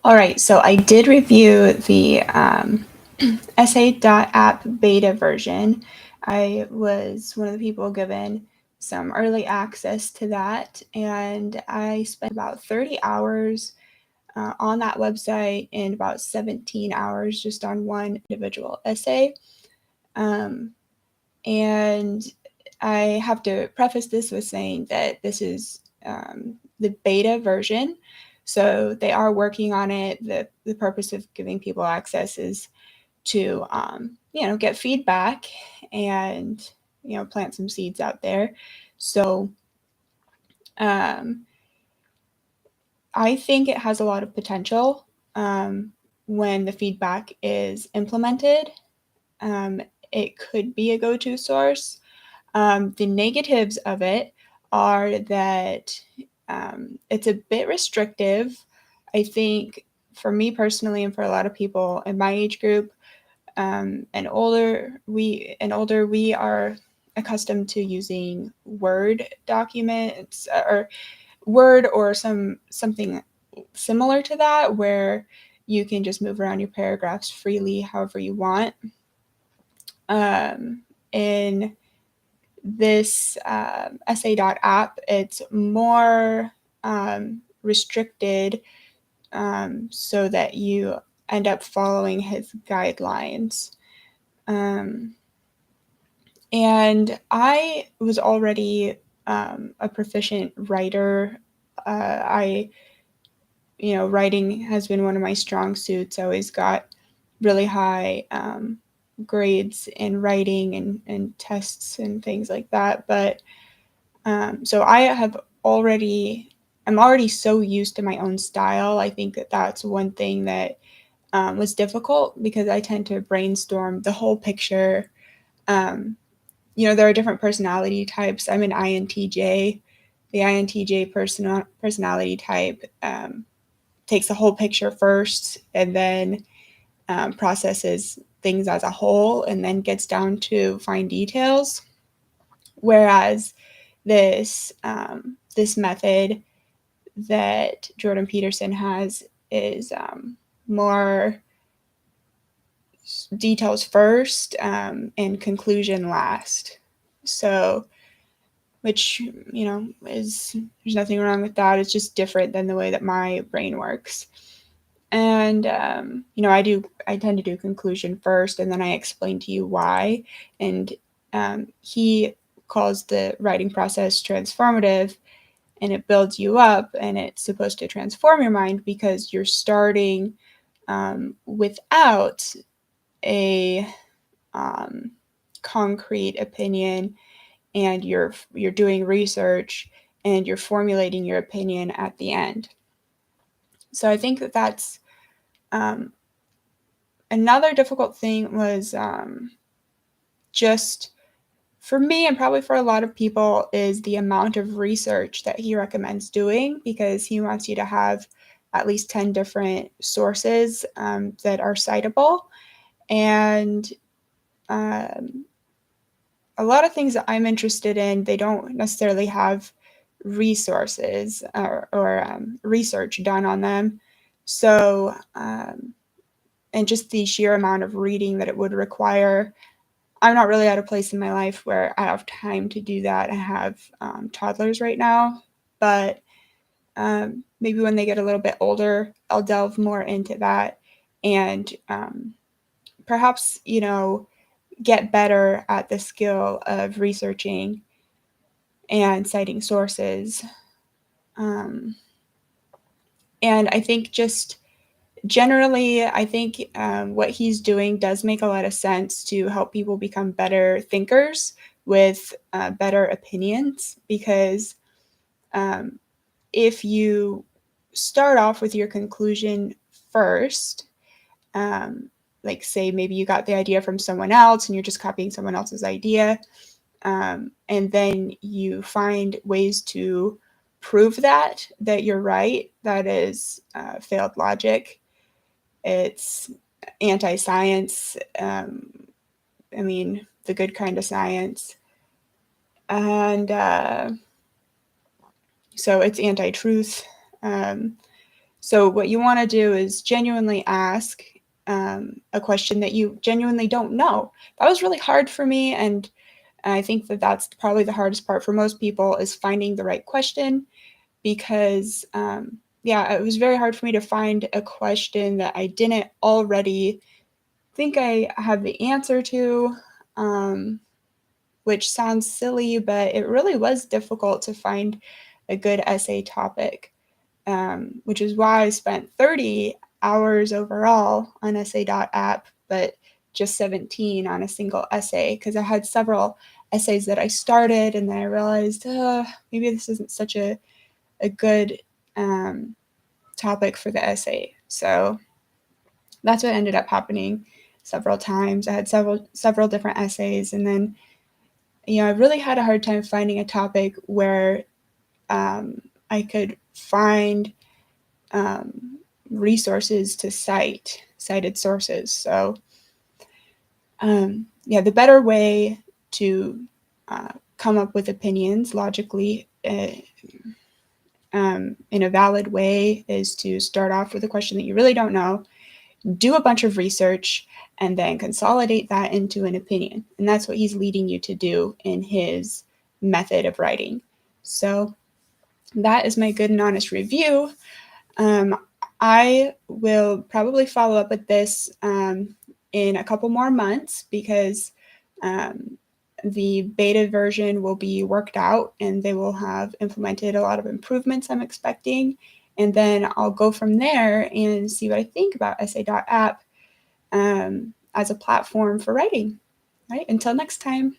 All right, so I did review the Essay.app beta version. I was one of the people given some early access to that, and I spent about 30 hours on that website and about 17 hours just on one individual essay. And I have to preface this with saying that this is the beta version. So they are working on it. The purpose of giving people access is to, get feedback and, plant some seeds out there. So I think it has a lot of potential when the feedback is implemented. It could be a go-to source. The negatives of it are that it's a bit restrictive. I think for me personally, and for a lot of people in my age group, and older, we are accustomed to using Word documents or Word or something similar to that, where you can just move around your paragraphs freely however you want. In this Essay.app, it's more restricted so that you end up following his guidelines. And I was already a proficient writer. Writing has been one of my strong suits. I always got really high grades in writing and tests and things like that. But so I'm already so used to my own style. I think that that's one thing that was difficult because I tend to brainstorm the whole picture. There are different personality types. I'm an INTJ. The INTJ personality type takes the whole picture first and then processes things as a whole and then gets down to fine details. Whereas this method that Jordan Peterson has is more details first and conclusion last. So, which, is, there's nothing wrong with that. It's just different than the way that my brain works. And, I tend to do conclusion first, and then I explain to you why. And he calls the writing process transformative, and it builds you up, and it's supposed to transform your mind because you're starting without a concrete opinion, and you're doing research and you're formulating your opinion at the end. So I think that that's another difficult thing was just for me, and probably for a lot of people, is the amount of research that he recommends doing, because he wants you to have at least 10 different sources that are citable. And a lot of things that I'm interested in, they don't necessarily have resources or research done on them. So, and just the sheer amount of reading that it would require, I'm not really at a place in my life where I have time to do that. I have toddlers right now, but maybe when they get a little bit older, I'll delve more into that and perhaps, get better at the skill of researching and citing sources. And I think just generally, I think what he's doing does make a lot of sense to help people become better thinkers with better opinions, because if you start off with your conclusion first, like say maybe you got the idea from someone else and you're just copying someone else's idea, and then you find ways to prove that you're right, that is failed logic. It's anti-science. The good kind of science. And so it's anti-truth. So what you want to do is genuinely ask a question that you genuinely don't know. That was really hard for me, and I think that that's probably the hardest part for most people is finding the right question because, yeah, it was very hard for me to find a question that I didn't already think I have the answer to, which sounds silly, but it really was difficult to find a good essay topic, which is why I spent 30 hours overall on Essay.app, but just 17 on a single essay because I had several essays that I started and then I realized maybe this isn't such a good topic for the essay. So that's what ended up happening several times. I had several different essays, and then I really had a hard time finding a topic where I could find resources to cited sources. So yeah, the better way to come up with opinions logically in a valid way is to start off with a question that you really don't know, do a bunch of research, and then consolidate that into an opinion. And that's what he's leading you to do in his method of writing. So that is my good and honest review. I will probably follow up with this in a couple more months because the beta version will be worked out and they will have implemented a lot of improvements I'm expecting. And then I'll go from there and see what I think about Essay.app as a platform for writing. Right? Until next time.